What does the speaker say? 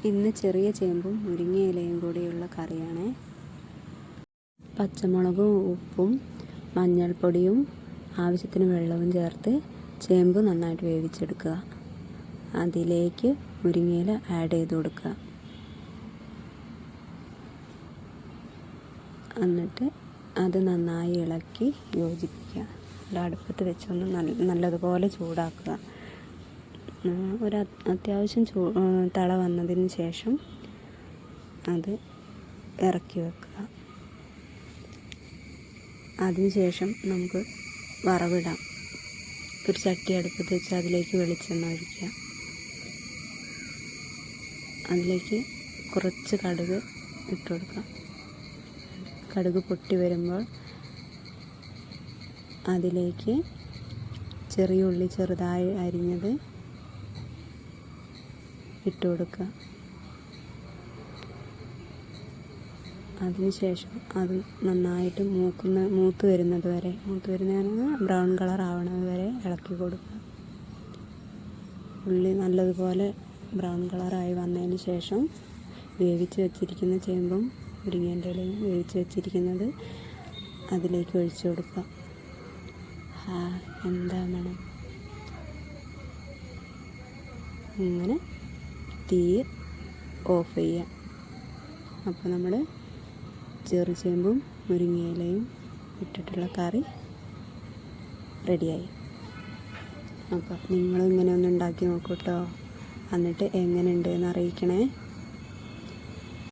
ഇന്ന് ചെറിയ ചേമ്പും മുരിങ്ങയിലയും കൂടിയുള്ള കറിയാണ്. പച്ചമുളകും ഉപ്പും മഞ്ഞൾപ്പൊടിയും ആവശ്യത്തിന് വെള്ളവും ചേർത്ത് ചേമ്പ് നന്നായിട്ട് വേവിച്ചെടുക്കുക. അതിലേക്ക് മുരിങ്ങയില ആഡ് ചെയ്ത് കൊടുക്കുക. എന്നിട്ട് അത് നന്നായി ഇളക്കി യോജിപ്പിക്കുക. അടുപ്പത്ത് വെച്ചൊന്ന് നല്ലതുപോലെ ചൂടാക്കുക. അത്യാവശ്യം തിള വന്നതിന് ശേഷം അത് ഇറക്കി വെക്കുക. അതിനുശേഷം നമുക്ക് വറവിടാം. ഒരു ചട്ടി അടുപ്പത്ത് വെച്ച് അതിലേക്ക് വെളിച്ചെണ്ണ ഒഴിക്കുക. അതിലേക്ക് കുറച്ച് കടുക് ഇട്ട് കൊടുക്കുക. കടുക് പൊട്ടി വരുമ്പോൾ അതിലേക്ക് ചെറിയ ഉള്ളി ചെറുതായി അരിഞ്ഞത് ഇട്ട് കൊടുക്കുക. അതിനുശേഷം അത് നന്നായിട്ട് മൂത്ത് വരുന്നത് വരെ ബ്രൗൺ കളർ ആവണത് വരെ ഇളക്കി കൊടുക്കുക. ഉള്ളി നല്ലതുപോലെ ബ്രൗൺ കളറായി വന്നതിന് ശേഷം വേവിച്ച് വെച്ചിരിക്കുന്ന ചേമ്പും മുരിങ്ങേൻ്റെ ഇലയും വേവിച്ച് വെച്ചിരിക്കുന്നത് അതിലേക്ക് ഒഴിച്ചു കൊടുക്കുക. എന്താ മണം! ഇങ്ങനെ തീ ഓഫ് ചെയ്യുക. അപ്പോൾ നമ്മൾ ചെറുചേമ്പും മുരിങ്ങയിലയും ഇട്ടിട്ടുള്ള കറി റെഡിയായി. അപ്പോൾ നിങ്ങളും ഇങ്ങനെ ഒന്ന് ഉണ്ടാക്കി നോക്കൂ കേട്ടോ. എന്നിട്ട് എങ്ങനെയുണ്ട് എന്ന് അറിയിക്കണേ.